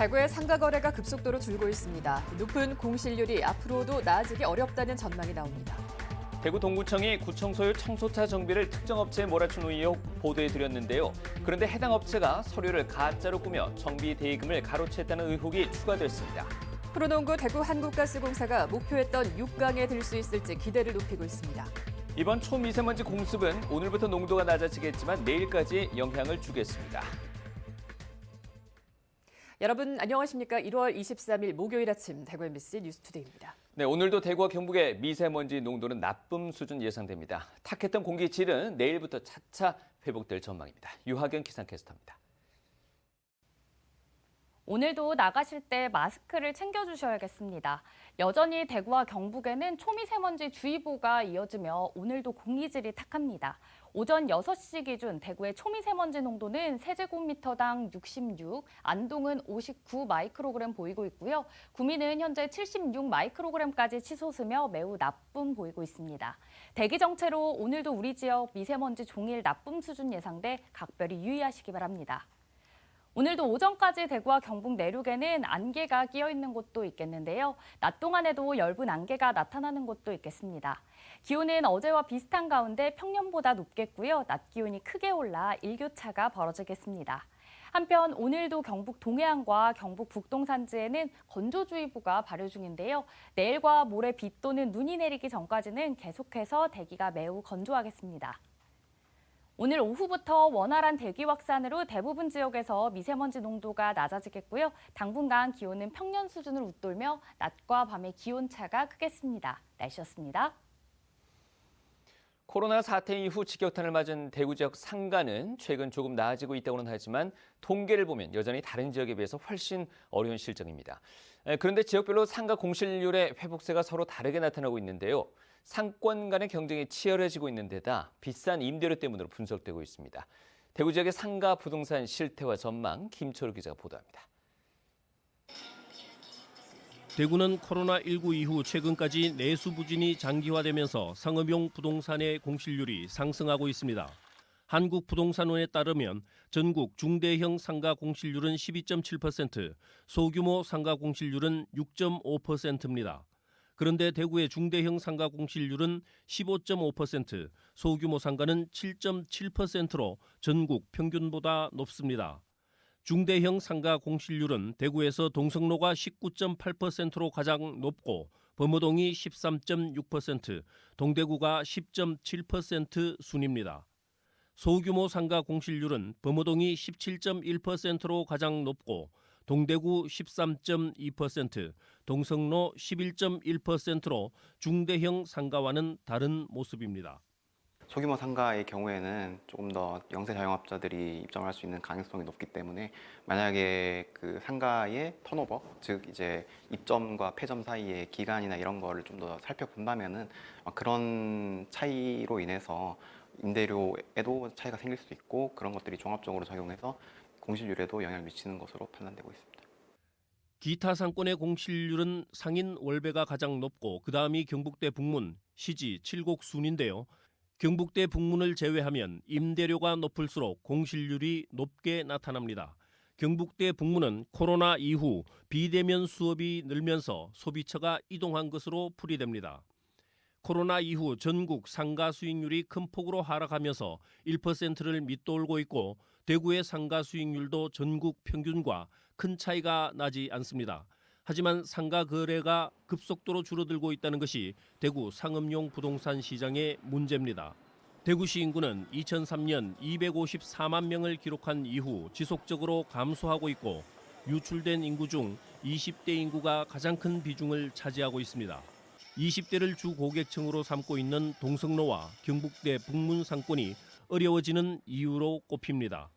대구의 상가 거래가 급속도로 줄고 있습니다. 높은 공실률이 앞으로도 나아지기 어렵다는 전망이 나옵니다. 대구 동구청이 구청 소유 청소차 정비를 특정 업체에 몰아준 의혹 보도해드렸는데요. 그런데 해당 업체가 서류를 가짜로 꾸며 정비 대행금을 가로챘다는 의혹이 추가됐습니다. 프로농구 대구 한국가스공사가 목표했던 6강에 들 수 있을지 기대를 높이고 있습니다. 이번 초미세먼지 공습은 오늘부터 농도가 낮아지겠지만 내일까지 영향을 주겠습니다. 여러분 안녕하십니까? 1월 23일 목요일 아침 대구 MBC 뉴스투데이입니다. 네, 오늘도 대구와 경북의 미세먼지 농도는 나쁨 수준 예상됩니다. 탁했던 공기 질은 내일부터 차차 회복될 전망입니다. 유하경 기상캐스터입니다. 오늘도 나가실 때 마스크를 챙겨주셔야겠습니다. 여전히 대구와 경북에는 초미세먼지 주의보가 이어지며 오늘도 공기질이 탁합니다. 오전 6시 기준 대구의 초미세먼지 농도는 세제곱미터당 66, 안동은 59 마이크로그램 보이고 있고요. 구미는 현재 76 마이크로그램까지 치솟으며 매우 나쁨 보이고 있습니다. 대기 정체로 오늘도 우리 지역 미세먼지 종일 나쁨 수준 예상돼 각별히 유의하시기 바랍니다. 오늘도 오전까지 대구와 경북 내륙에는 안개가 끼어 있는 곳도 있겠는데요. 낮 동안에도 엷은 안개가 나타나는 곳도 있겠습니다. 기온은 어제와 비슷한 가운데 평년보다 높겠고요. 낮 기온이 크게 올라 일교차가 벌어지겠습니다. 한편 오늘도 경북 동해안과 경북 북동 산지에는 건조주의보가 발효 중인데요. 내일과 모레 비 또는 눈이 내리기 전까지는 계속해서 대기가 매우 건조하겠습니다. 오늘 오후부터 원활한 대기 확산으로 대부분 지역에서 미세먼지 농도가 낮아지겠고요. 당분간 기온은 평년 수준을 웃돌며 낮과 밤의 기온차가 크겠습니다. 날씨였습니다. 코로나 사태 이후 직격탄을 맞은 대구 지역 상가는 최근 조금 나아지고 있다고는 하지만 통계를 보면 여전히 다른 지역에 비해서 훨씬 어려운 실정입니다. 그런데 지역별로 상가 공실률의 회복세가 서로 다르게 나타나고 있는데요. 상권 간의 경쟁이 치열해지고 있는 데다 비싼 임대료 때문으로 분석되고 있습니다. 대구 지역의 상가 부동산 실태와 전망 김철우 기자가 보도합니다. 대구는 코로나19 이후 최근까지 내수 부진이 장기화되면서 상업용 부동산의 공실률이 상승하고 있습니다. 한국부동산원에 따르면 전국 중대형 상가 공실률은 12.7%, 소규모 상가 공실률은 6.5%입니다. 그런데 대구의 중대형 상가 공실률은 15.5%, 소규모 상가는 7.7%로 전국 평균보다 높습니다. 중대형 상가 공실률은 대구에서 동성로가 19.8%로 가장 높고 범어동이 13.6%, 동대구가 10.7% 순입니다. 소규모 상가 공실률은 범어동이 17.1%로 가장 높고 동대구 13.2%, 동성로 11.1%로 중대형 상가와는 다른 모습입니다. 소규모 상가의 경우에는 조금 더 영세 자영업자들이 입점을 할 수 있는 가능성이 높기 때문에 만약에 그 상가의 턴오버, 즉 이제 입점과 폐점 사이의 기간이나 이런 거를 좀 더 살펴본다면은 그런 차이로 인해서 임대료에도 차이가 생길 수 있고 그런 것들이 종합적으로 작용해서 공실률에도 영향을 미치는 것으로 판단되고 있습니다. 기타 상권의 공실률은 상인 월배가 가장 높고 그다음이 경북대 북문, 시지, 칠곡 순인데요. 경북대 북문을 제외하면 임대료가 높을수록 공실률이 높게 나타납니다. 경북대 북문은 코로나 이후 비대면 수업이 늘면서 소비처가 이동한 것으로 풀이됩니다. 코로나 이후 전국 상가 수익률이 큰 폭으로 하락하면서 1%를 밑돌고 있고 대구의 상가 수익률도 전국 평균과 큰 차이가 나지 않습니다. 하지만 상가 거래가 급속도로 줄어들고 있다는 것이 대구 상업용 부동산 시장의 문제입니다. 대구시 인구는 2003년 254만 명을 기록한 이후 지속적으로 감소하고 있고 유출된 인구 중 20대 인구가 가장 큰 비중을 차지하고 있습니다. 20대를 주 고객층으로 삼고 있는 동성로와 경북대 북문 상권이 어려워지는 이유로 꼽힙니다.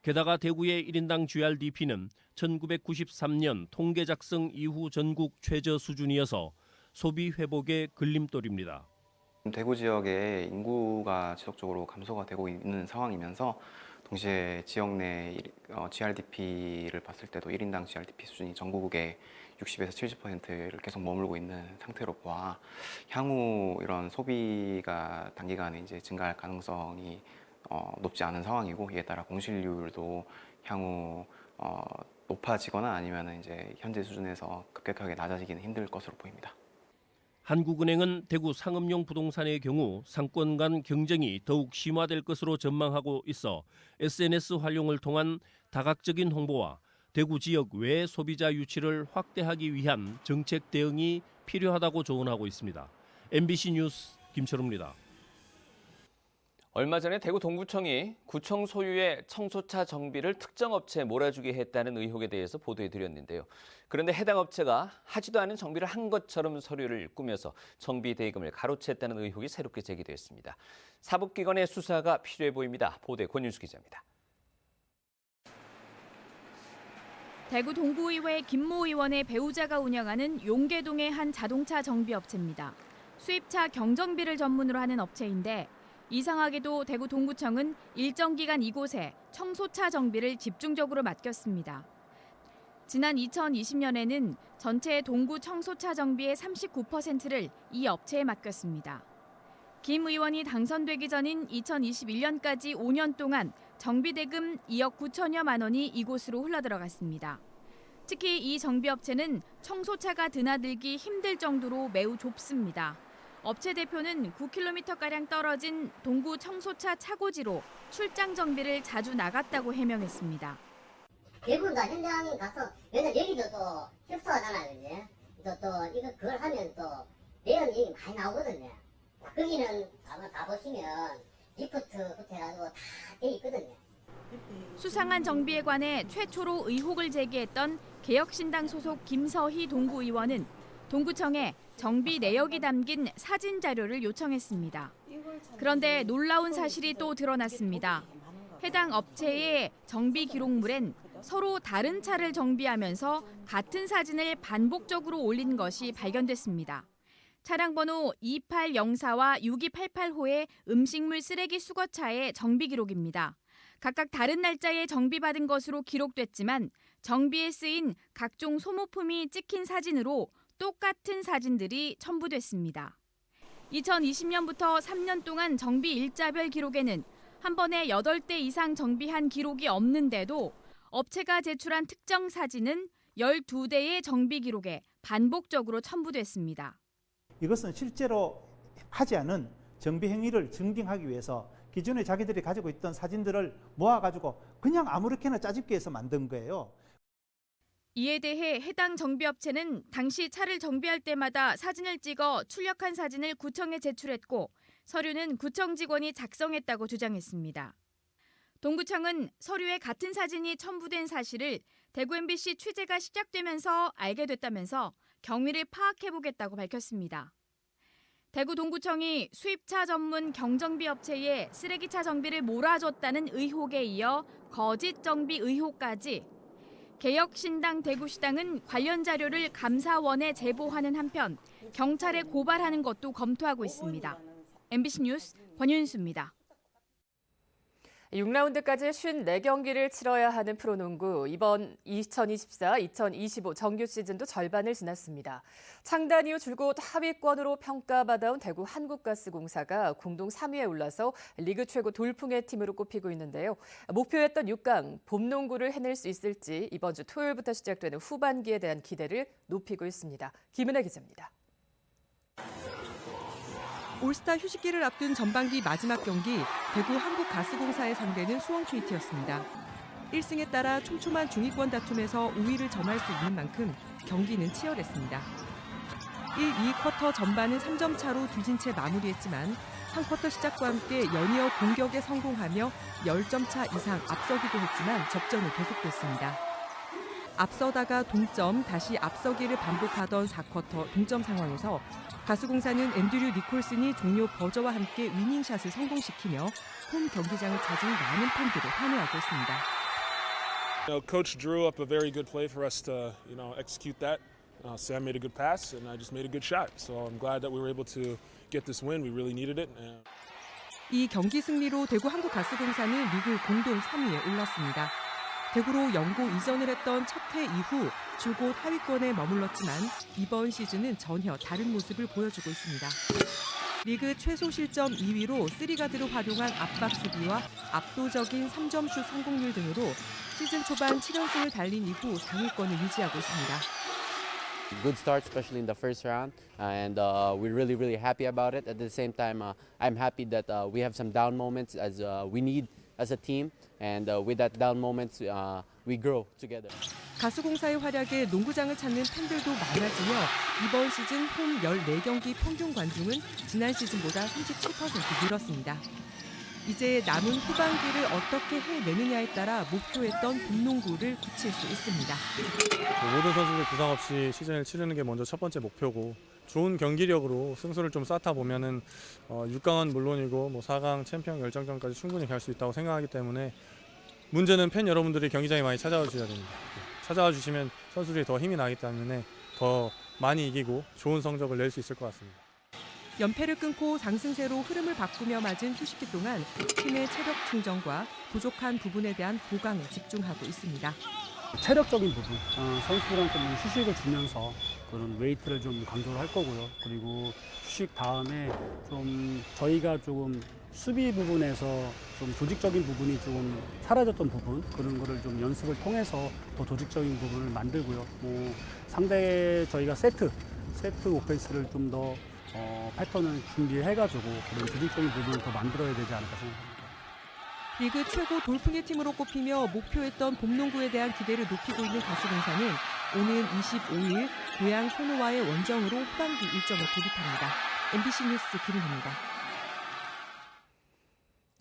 게다가 대구의 1인당 GRDP는 1993년 통계 작성 이후 전국 최저 수준이어서 소비 회복의 걸림돌입니다. 대구 지역의 인구가 지속적으로 감소가 되고 있는 상황이면서 동시에 지역 내 GRDP를 봤을 때도 1인당 GRDP 수준이 전국의 60에서 70%를 계속 머물고 있는 상태로 보아 향후 이런 소비가 단기간에 이제 증가할 가능성이 높지 않은 상황이고 이에 따라 공실률도 향후 높아지거나 아니면 이제 현재 수준에서 급격하게 낮아지기는 힘들 것으로 보입니다. 한국은행은 대구 상업용 부동산의 경우 상권 간 경쟁이 더욱 심화될 것으로 전망하고 있어 SNS 활용을 통한 다각적인 홍보와 대구 지역 외 소비자 유치를 확대하기 위한 정책 대응이 필요하다고 조언하고 있습니다. MBC 뉴스 김철우입니다. 얼마 전에 대구 동구청이 구청 소유의 청소차 정비를 특정 업체에 몰아주게 했다는 의혹에 대해서 보도해드렸는데요. 그런데 해당 업체가 하지도 않은 정비를 한 것처럼 서류를 꾸며서 정비 대금을 가로챘다는 의혹이 새롭게 제기됐습니다. 사법기관의 수사가 필요해 보입니다. 보도에 권윤수 기자입니다. 대구 동구의회 김모 의원의 배우자가 운영하는 용계동의 한 자동차 정비업체입니다. 수입차 경정비를 전문으로 하는 업체인데 이상하게도 대구 동구청은 일정 기간 이곳에 청소차 정비를 집중적으로 맡겼습니다. 지난 2020년에는 전체 동구 청소차 정비의 39%를 이 업체에 맡겼습니다. 김 의원이 당선되기 전인 2021년까지 5년 동안 정비 대금 2억 9천여만 원이 이곳으로 흘러들어갔습니다. 특히 이 정비업체는 청소차가 드나들기 힘들 정도로 매우 좁습니다. 업체 대표는 9km가량 떨어진 동구 청소차 차고지로 출장 정비를 자주 나갔다고 해명했습니다. 대부분 다 현장 가서 맨날 여기도 또 협소하잖아요. 이제 또 이거 그걸 하면 또 내연이 많이 나오거든요. 거기는 아마 가보시면 리프트부터 해가지고 다 돼 있거든요. 수상한 정비에 관해 최초로 의혹을 제기했던 개혁신당 소속 김서희 동구의원은 동구청에 정비 내역이 담긴 사진 자료를 요청했습니다. 그런데 놀라운 사실이 또 드러났습니다. 해당 업체의 정비 기록물엔 서로 다른 차를 정비하면서 같은 사진을 반복적으로 올린 것이 발견됐습니다. 차량 번호 2804와 6288호의 음식물 쓰레기 수거차의 정비 기록입니다. 각각 다른 날짜에 정비받은 것으로 기록됐지만 정비에 쓰인 각종 소모품이 찍힌 사진으로 똑같은 사진들이 첨부됐습니다. 2020년부터 3년 동안 정비 일자별 기록에는 한 번에 8대 이상 정비한 기록이 없는데도 업체가 제출한 특정 사진은 12대의 정비 기록에 반복적으로 첨부됐습니다. 이것은 실제로 하지 않은 정비 행위를 증빙하기 위해서 기존에 자기들이 가지고 있던 사진들을 모아가지고 그냥 아무렇게나 짜집기 해서 만든 거예요. 이에 대해 해당 정비업체는 당시 차를 정비할 때마다 사진을 찍어 출력한 사진을 구청에 제출했고 서류는 구청 직원이 작성했다고 주장했습니다. 동구청은 서류에 같은 사진이 첨부된 사실을 대구 MBC 취재가 시작되면서 알게 됐다면서 경위를 파악해보겠다고 밝혔습니다. 대구 동구청이 수입차 전문 경정비 업체에 쓰레기차 정비를 몰아줬다는 의혹에 이어 거짓 정비 의혹까지 개혁신당 대구시당은 관련 자료를 감사원에 제보하는 한편 경찰에 고발하는 것도 검토하고 있습니다. MBC 뉴스 권윤수입니다. 6라운드까지 54경기를 치러야 하는 프로농구. 이번 2024-2025 정규 시즌도 절반을 지났습니다. 창단 이후 줄곧 하위권으로 평가받아온 대구 한국가스공사가 공동 3위에 올라서 리그 최고 돌풍의 팀으로 꼽히고 있는데요. 목표였던 6강 봄농구를 해낼 수 있을지 이번 주 토요일부터 시작되는 후반기에 대한 기대를 높이고 있습니다. 김은혜 기자입니다. 올스타 휴식기를 앞둔 전반기 마지막 경기 대구 한국가스공사의 상대는 수원 KT였습니다. 1승에 따라 촘촘한 중위권 다툼에서 우위를 점할 수 있는 만큼 경기는 치열했습니다. 1, 2쿼터 전반은 3점 차로 뒤진 채 마무리했지만 3쿼터 시작과 함께 연이어 공격에 성공하며 10점 차 이상 앞서기도 했지만 접전은 계속됐습니다. 앞서다가 동점, 다시 앞서기를 반복하던 4쿼터 동점 상황에서 가스공사는 앤드류 니콜슨이 종료 버저와 함께 위닝샷을 성공시키며 홈 경기장을 찾은 많은 팬들을 환호하게 했습니다. Coach drew up a very good play for us to, execute that. Sam made a good pass, and I just made a good shot. So I'm glad that we were able to get this win. We really needed it. 이 경기 승리로 대구 한국가스공사는 리그 공동 3위에 올랐습니다. 대구로 연고 이전을 했던 첫 해 이후 줄곧 하위권에 머물렀지만 이번 시즌은 전혀 다른 모습을 보여주고 있습니다. 리그 최소 실점 2위로 3가드를 활용한 압박 수비와 압도적인 3점 슛 성공률 등으로 시즌 초반 7연승을 달린 이후 상위권을 유지하고 있습니다. Good start, especially in the first round, and we're really happy about it. At the same time, I'm happy that we have some down moments as we need as a team, and with that down moments, we grow together. 가수공사의 활약에 농구장을 찾는 팬들도 많아지며 이번 시즌 홈 14경기 평균 관중은 지난 시즌보다 37% 늘었습니다. 이제 남은 후반기를 어떻게 해내느냐에 따라 목표했던 봄농구를 굳힐 수 있습니다. 모든 선수들 부상 없이 시즌을 치르는 게 먼저 첫 번째 목표고, 좋은 경기력으로 승수를 좀 쌓다 보면은 6강은 물론이고 4강 챔피언 결정전까지 충분히 갈 수 있다고 생각하기 때문에, 문제는 팬 여러분들이 경기장에 많이 찾아와 주셔야 됩니다. 찾아와 주시면 선수들이 더 힘이 나기 때문에 더 많이 이기고 좋은 성적을 낼 수 있을 것 같습니다. 연패를 끊고 상승세로 흐름을 바꾸며 맞은 휴식기 동안 팀의 체력 충전과 부족한 부분에 대한 보강에 집중하고 있습니다. 체력적인 부분, 선수들한테 휴식을 주면서 그런 웨이트를 좀 강조를 할 거고요. 그리고 휴식 다음에 좀 저희가 조금 수비 부분에서 좀 조직적인 부분이 좀 사라졌던 부분, 그런 거를 좀 연습을 통해서 더 조직적인 부분을 만들고요. 상대 저희가 세트 오펜스를 좀 더 패턴을 준비해가지고 그런 조직적인 부분을 더 만들어야 되지 않을까 생각합니다. 리그 최고 돌풍의 팀으로 꼽히며 목표했던 봄농구에 대한 기대를 높이고 있는 가수공사는 오는 25일 고향 손호와의 원정으로 후반기 일정을 돌입합니다. MBC 뉴스 김인호입니다.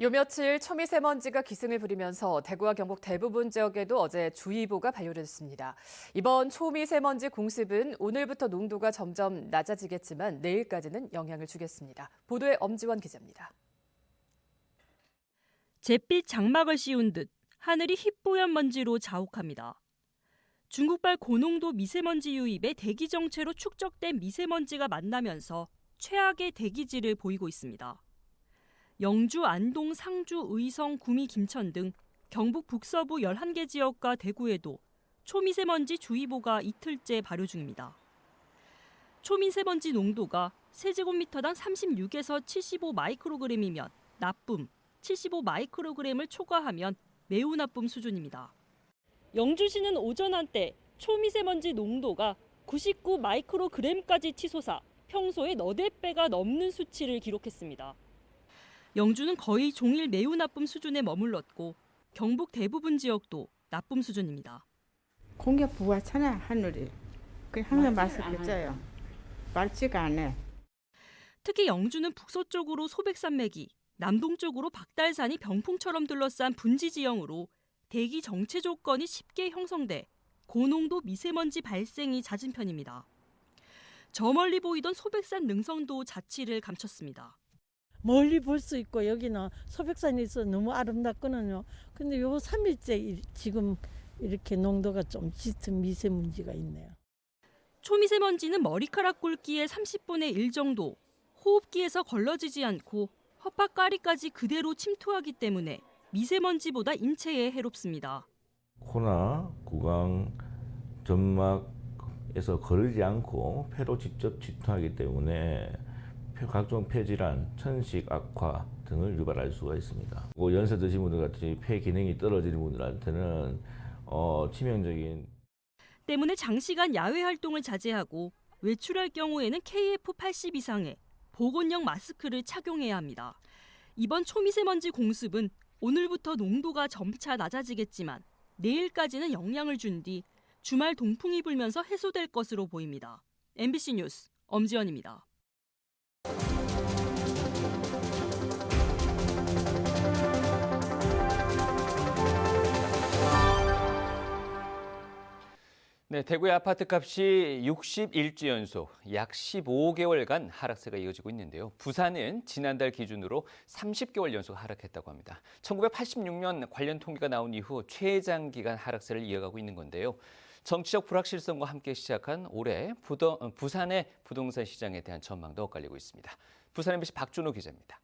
요 며칠 초미세먼지가 기승을 부리면서 대구와 경북 대부분 지역에도 어제 주의보가 발효됐습니다. 이번 초미세먼지 공습은 오늘부터 농도가 점점 낮아지겠지만 내일까지는 영향을 주겠습니다. 보도에 엄지원 기자입니다. 잿빛 장막을 씌운 듯 하늘이 희뿌연 먼지로 자욱합니다. 중국발 고농도 미세먼지 유입에 대기 정체로 축적된 미세먼지가 만나면서 최악의 대기질을 보이고 있습니다. 영주, 안동, 상주, 의성, 구미, 김천 등 경북 북서부 11개 지역과 대구에도 초미세먼지 주의보가 이틀째 발효 중입니다. 초미세먼지 농도가 세제곱미터당 36에서 75 마이크로그램이면 나쁨, 75 마이크로그램을 초과하면 매우 나쁨 수준입니다. 영주시는 오전 한때 초미세먼지 농도가 99 마이크로그램까지 치솟아 평소에 너댓 배가 넘는 수치를 기록했습니다. 영주는 거의 종일 매우 나쁨 수준에 머물렀고 경북 대부분 지역도 나쁨 수준입니다. 공기 부하잖아 하늘이. 항상 마스크 써요. 맑지가 않아. 특히 영주는 북서쪽으로 소백산맥이, 남동쪽으로 박달산이 병풍처럼 둘러싼 분지 지형으로 대기 정체 조건이 쉽게 형성돼 고농도 미세먼지 발생이 잦은 편입니다. 저 멀리 보이던 소백산 능선도 자취를 감췄습니다. 멀리 볼 수 있고 여기는 소백산이 있어 너무 아름답거든요. 근데 요 3일째 지금 이렇게 농도가 좀 짙은 미세먼지가 있네요. 초미세먼지는 머리카락 굵기의 30분의 1 정도, 호흡기에서 걸러지지 않고 헛박가리까지 그대로 침투하기 때문에 미세먼지보다 인체에 해롭습니다. 코나 구강, 점막에서 거르지 않고 폐로 직접 침투하기 때문에 각종 폐질환, 천식 악화 등을 유발할 수가 있습니다. 연세 드신 분들 같이 폐 기능이 떨어지는 분들한테는 치명적인. 때문에 장시간 야외 활동을 자제하고 외출할 경우에는 KF80 이상의 보건용 마스크를 착용해야 합니다. 이번 초미세먼지 공습은 오늘부터 농도가 점차 낮아지겠지만 내일까지는 영향을 준 뒤 주말 동풍이 불면서 해소될 것으로 보입니다. MBC 뉴스 엄지연입니다. 네, 대구의 아파트값이 61주 연속 약 15개월간 하락세가 이어지고 있는데요. 부산은 지난달 기준으로 30개월 연속 하락했다고 합니다. 1986년 관련 통계가 나온 이후 최장기간 하락세를 이어가고 있는 건데요. 정치적 불확실성과 함께 시작한 올해 부산의 부동산 시장에 대한 전망도 엇갈리고 있습니다. 부산 MBC 박준호 기자입니다.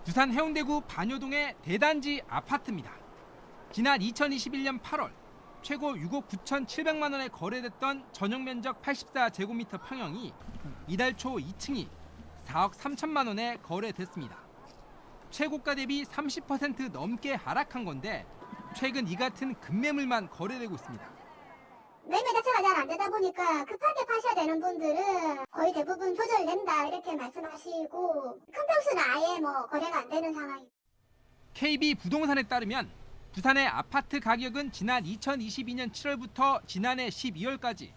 부산 해운대구 반여동의 대단지 아파트입니다. 지난 2021년 8월 최고 6억 9,700만 원에 거래됐던 전용 면적 84제곱미터 평형이 이달 초 2층이 4억 3천만 원에 거래됐습니다. 최고가 대비 30% 넘게 하락한 건데 최근 이 같은 급매물만 거래되고 있습니다. 매매 자체가 잘 안 되다 보니까 급하게 파셔야 되는 분들은 거의 대부분 조절된다 이렇게 말씀하시고 큰 평수는 아예 거래가 안 되는 상황입니다. KB 부동산에 따르면 부산의 아파트 가격은 지난 2022년 7월부터 지난해 12월까지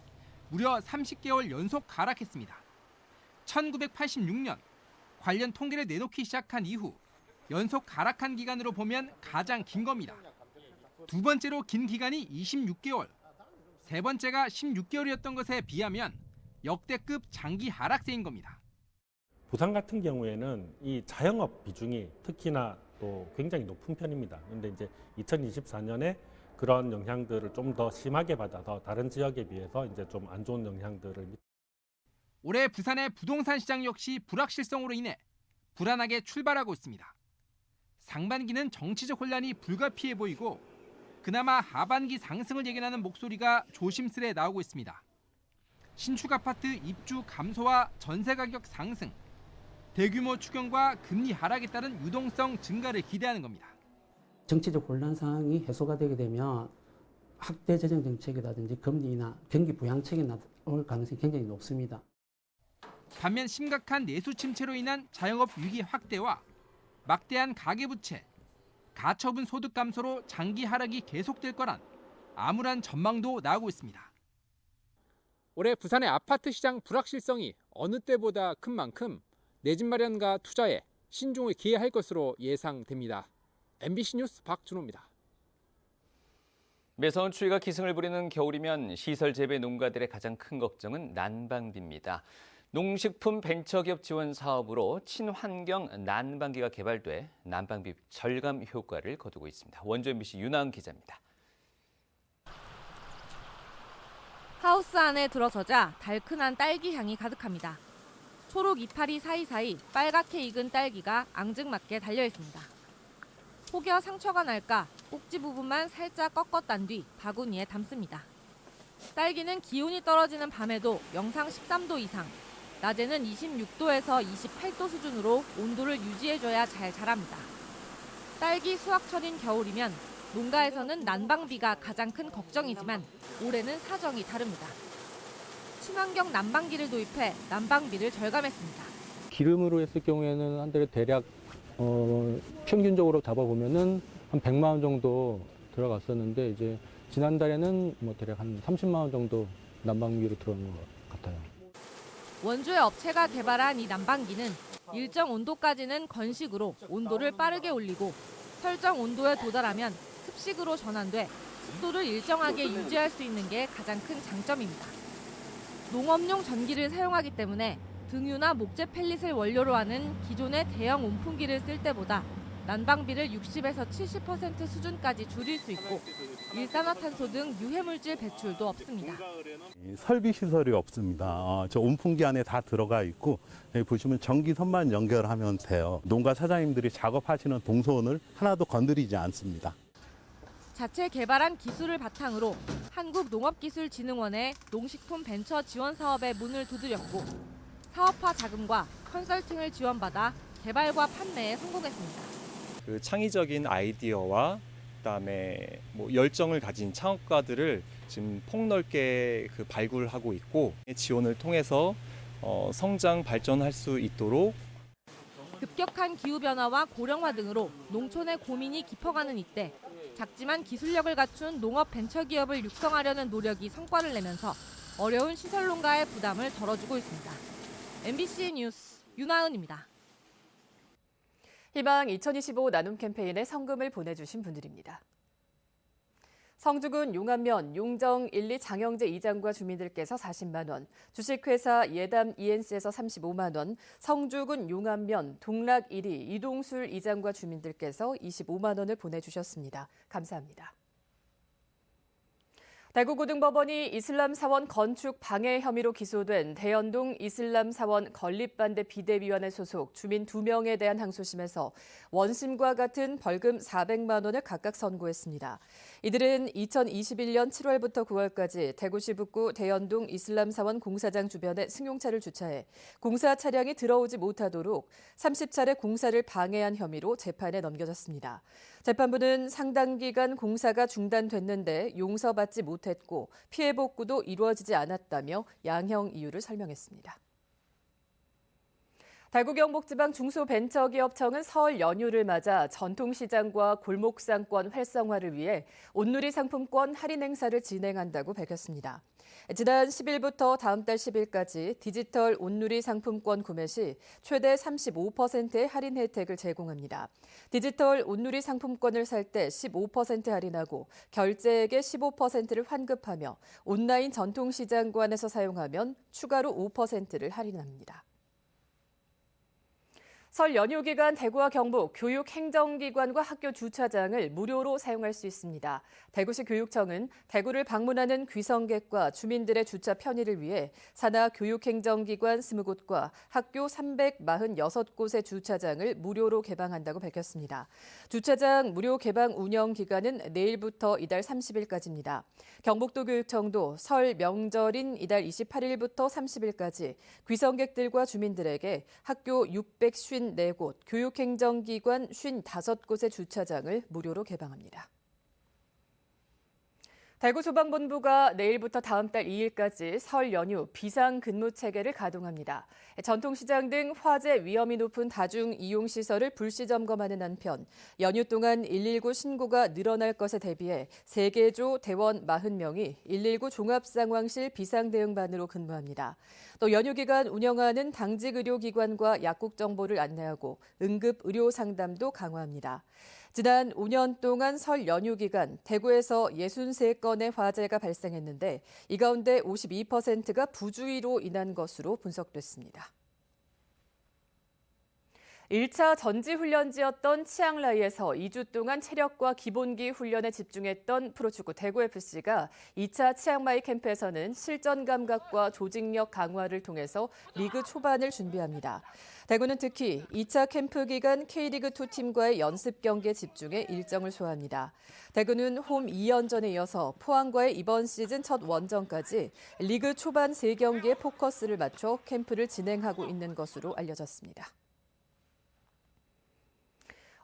무려 30개월 연속 하락했습니다. 1986년 관련 통계를 내놓기 시작한 이후 연속 하락한 기간으로 보면 가장 긴 겁니다. 두 번째로 긴 기간이 26개월, 세 번째가 16개월이었던 것에 비하면 역대급 장기 하락세인 겁니다. 부산 같은 경우에는 이 자영업 비중이 특히나 또 굉장히 높은 편입니다. 그런데 이제 2024년에 그런 영향들을 좀 더 심하게 받아서 다른 지역에 비해서 이제 좀 안 좋은 영향들을. 올해 부산의 부동산 시장 역시 불확실성으로 인해 불안하게 출발하고 있습니다. 상반기는 정치적 혼란이 불가피해 보이고 그나마 하반기 상승을 예견하는 목소리가 조심스레 나오고 있습니다. 신축 아파트 입주 감소와 전세 가격 상승, 대규모 추경과 금리 하락에 따른 유동성 증가를 기대하는 겁니다. 정치적 혼란 상황이 해소가 되게 되면 확대 재정 정책이라든지 금리나 경기 부양책이 나올 가능성이 굉장히 높습니다. 반면 심각한 내수 침체로 인한 자영업 위기 확대와 막대한 가계부채, 가처분 소득 감소로 장기 하락이 계속될 거란 암울한 전망도 나오고 있습니다. 올해 부산의 아파트 시장 불확실성이 어느 때보다 큰 만큼 내 집 마련과 투자에 신중을 기해할 것으로 예상됩니다. MBC 뉴스 박준호입니다. 매서운 추위가 기승을 부리는 겨울이면 시설 재배 농가들의 가장 큰 걱정은 난방비입니다. 농식품 벤처기업 지원 사업으로 친환경 난방기가 개발돼 난방비 절감 효과를 거두고 있습니다. 원주 MBC 윤아은 기자입니다. 하우스 안에 들어서자 달큰한 딸기 향이 가득합니다. 초록 이파리 사이사이 빨갛게 익은 딸기가 앙증맞게 달려있습니다. 혹여 상처가 날까 꼭지 부분만 살짝 꺾었단 뒤 바구니에 담습니다. 딸기는 기온이 떨어지는 밤에도 영상 13도 이상, 낮에는 26도에서 28도 수준으로 온도를 유지해줘야 잘 자랍니다. 딸기 수확철인 겨울이면 농가에서는 난방비가 가장 큰 걱정이지만 올해는 사정이 다릅니다. 친환경 난방기를 도입해 난방비를 절감했습니다. 기름으로 했을 경우에는 한 달에 대략 평균적으로 잡아보면은 한 100만 원 정도 들어갔었는데 이제 지난달에는 대략 한 30만 원 정도 난방비로 들어간 것 같아요. 원주의 업체가 개발한 이 난방기는 일정 온도까지는 건식으로 온도를 빠르게 올리고 설정 온도에 도달하면 습식으로 전환돼 습도를 일정하게 유지할 수 있는 게 가장 큰 장점입니다. 농업용 전기를 사용하기 때문에 등유나 목재 펠릿을 원료로 하는 기존의 대형 온풍기를 쓸 때보다 난방비를 60에서 70% 수준까지 줄일 수 있고 일산화탄소 등 유해물질 배출도 없습니다. 설비 시설이 없습니다. 저 온풍기 안에 다 들어가 있고 여기 보시면 전기선만 연결하면 돼요. 농가 사장님들이 작업하시는 동선을 하나도 건드리지 않습니다. 자체 개발한 기술을 바탕으로 한국농업기술진흥원의 농식품 벤처 지원 사업에 문을 두드렸고 사업화 자금과 컨설팅을 지원받아 개발과 판매에 성공했습니다. 그 창의적인 아이디어와 그다음에 열정을 가진 창업가들을 지금 폭넓게 발굴하고 있고 지원을 통해서 성장 발전할 수 있도록 급격한 기후변화와 고령화 등으로 농촌의 고민이 깊어가는 이때 작지만 기술력을 갖춘 농업 벤처기업을 육성하려는 노력이 성과를 내면서 어려운 시설농가의 부담을 덜어주고 있습니다. MBC 뉴스 윤아은입니다. 희망 2025 나눔 캠페인에 성금을 보내주신 분들입니다. 성주군 용안면 용정 1, 2 장영재 이장과 주민들께서 40만 원, 주식회사 예담 ENC에서 35만 원, 성주군 용안면 동락 1위 이동술 이장과 주민들께서 25만 원을 보내주셨습니다. 감사합니다. 대구고등법원이 이슬람 사원 건축 방해 혐의로 기소된 대연동 이슬람 사원 건립반대 비대위원회 소속 주민 2명에 대한 항소심에서 원심과 같은 벌금 400만 원을 각각 선고했습니다. 이들은 2021년 7월부터 9월까지 대구시 북구 대연동 이슬람사원 공사장 주변에 승용차를 주차해 공사 차량이 들어오지 못하도록 30차례 공사를 방해한 혐의로 재판에 넘겨졌습니다. 재판부는 상당 기간 공사가 중단됐는데 용서받지 못했고 피해 복구도 이루어지지 않았다며 양형 이유를 설명했습니다. 대구 경북지방 중소벤처기업청은 설 연휴를 맞아 전통시장과 골목상권 활성화를 위해 온누리 상품권 할인 행사를 진행한다고 밝혔습니다. 지난 10일부터 다음 달 10일까지 디지털 온누리 상품권 구매 시 최대 35%의 할인 혜택을 제공합니다. 디지털 온누리 상품권을 살 때 15% 할인하고 결제액의 15%를 환급하며 온라인 전통시장관에서 사용하면 추가로 5%를 할인합니다. 설 연휴 기간 대구와 경북 교육행정기관과 학교 주차장을 무료로 사용할 수 있습니다. 대구시 교육청은 대구를 방문하는 귀성객과 주민들의 주차 편의를 위해 산하 교육행정기관 20곳과 학교 346곳의 주차장을 무료로 개방한다고 밝혔습니다. 주차장 무료 개방 운영 기간은 내일부터 이달 30일까지입니다. 경북도 교육청도 설 명절인 이달 28일부터 30일까지 귀성객들과 주민들에게 학교 654곳, 교육행정기관 55곳의 주차장을 무료로 개방합니다. 대구소방본부가 내일부터 다음 달 2일까지 설 연휴 비상근무 체계를 가동합니다. 전통시장 등 화재 위험이 높은 다중이용시설을 불시 점검하는 한편 연휴 동안 119 신고가 늘어날 것에 대비해 3개조 대원 40명이 119 종합상황실 비상대응반으로 근무합니다. 또 연휴 기간 운영하는 당직의료기관과 약국 정보를 안내하고 응급의료 상담도 강화합니다. 지난 5년 동안 설 연휴 기간 대구에서 63건의 화재가 발생했는데 이 가운데 52%가 부주의로 인한 것으로 분석됐습니다. 1차 전지훈련지였던 치앙라이에서 2주 동안 체력과 기본기 훈련에 집중했던 프로축구 대구FC가 2차 치앙마이 캠프에서는 실전 감각과 조직력 강화를 통해서 리그 초반을 준비합니다. 대구는 특히 2차 캠프 기간 K리그2 팀과의 연습 경기에 집중해 일정을 소화합니다. 대구는 홈 2연전에 이어서 포항과의 이번 시즌 첫 원정까지 리그 초반 3경기에 포커스를 맞춰 캠프를 진행하고 있는 것으로 알려졌습니다.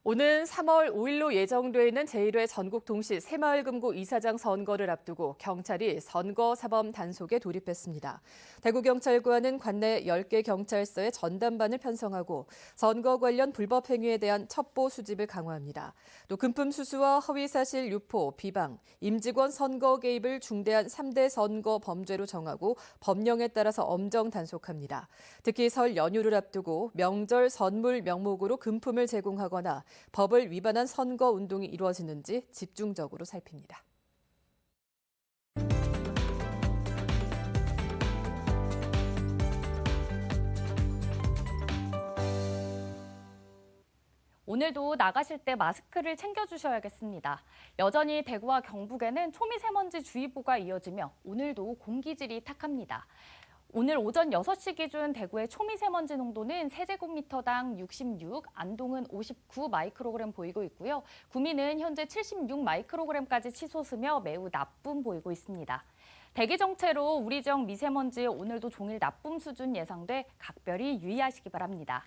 오는 3월 5일로 예정돼 있는 제1회 전국 동시 새마을금고 이사장 선거를 앞두고 경찰이 선거사범 단속에 돌입했습니다. 대구경찰관은 관내 10개 경찰서에 전담반을 편성하고 선거 관련 불법 행위에 대한 첩보 수집을 강화합니다. 또 금품 수수와 허위사실 유포, 비방, 임직원 선거 개입을 중대한 3대 선거 범죄로 정하고 법령에 따라서 엄정 단속합니다. 특히 설 연휴를 앞두고 명절 선물 명목으로 금품을 제공하거나 법을 위반한 선거 운동이 이루어지는지 집중적으로 살핍니다. 오늘도 나가실 때 마스크를 챙겨주셔야겠습니다. 여전히 대구와 경북에는 초미세먼지 주의보가 이어지며 오늘도 공기질이 탁합니다. 오늘 오전 6시 기준 대구의 초미세먼지 농도는 세제곱미터당 66, 안동은 59 마이크로그램 보이고 있고요. 구미는 현재 76 마이크로그램까지 치솟으며 매우 나쁨 보이고 있습니다. 대기 정체로 우리 지역 미세먼지 오늘도 종일 나쁨 수준 예상돼 각별히 유의하시기 바랍니다.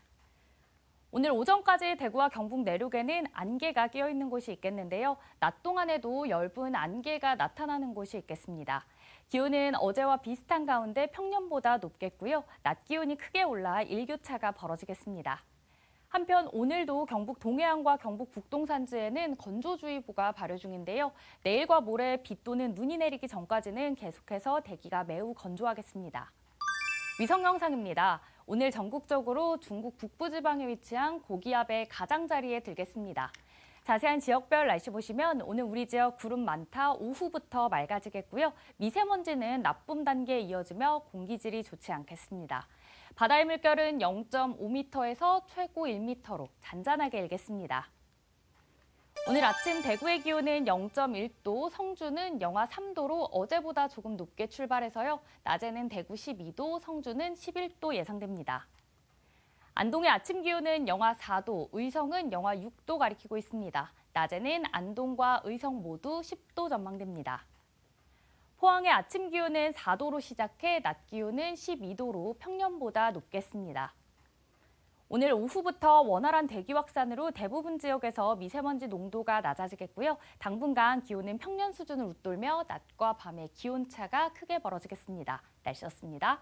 오늘 오전까지 대구와 경북 내륙에는 안개가 끼어 있는 곳이 있겠는데요. 낮 동안에도 엷은 안개가 나타나는 곳이 있겠습니다. 기온은 어제와 비슷한 가운데 평년보다 높겠고요. 낮 기온이 크게 올라 일교차가 벌어지겠습니다. 한편 오늘도 경북 동해안과 경북 북동산지에는 건조주의보가 발효 중인데요. 내일과 모레 비 또는 눈이 내리기 전까지는 계속해서 대기가 매우 건조하겠습니다. 위성 영상입니다. 오늘 전국적으로 중국 북부지방에 위치한 고기압의 가장자리에 들겠습니다. 자세한 지역별 날씨 보시면 오늘 우리 지역 구름 많다 오후부터 맑아지겠고요. 미세먼지는 나쁨 단계에 이어지며 공기질이 좋지 않겠습니다. 바다의 물결은 0.5m에서 최고 1m로 잔잔하게 일겠습니다. 오늘 아침 대구의 기온은 0.1도, 성주는 영하 3도로 어제보다 조금 높게 출발해서요. 낮에는 대구 12도, 성주는 11도 예상됩니다. 안동의 아침 기온은 영하 4도, 의성은 영하 6도 가리키고 있습니다. 낮에는 안동과 의성 모두 10도 전망됩니다. 포항의 아침 기온은 4도로 시작해 낮 기온은 12도로 평년보다 높겠습니다. 오늘 오후부터 원활한 대기 확산으로 대부분 지역에서 미세먼지 농도가 낮아지겠고요. 당분간 기온은 평년 수준을 웃돌며 낮과 밤의 기온차가 크게 벌어지겠습니다. 날씨였습니다.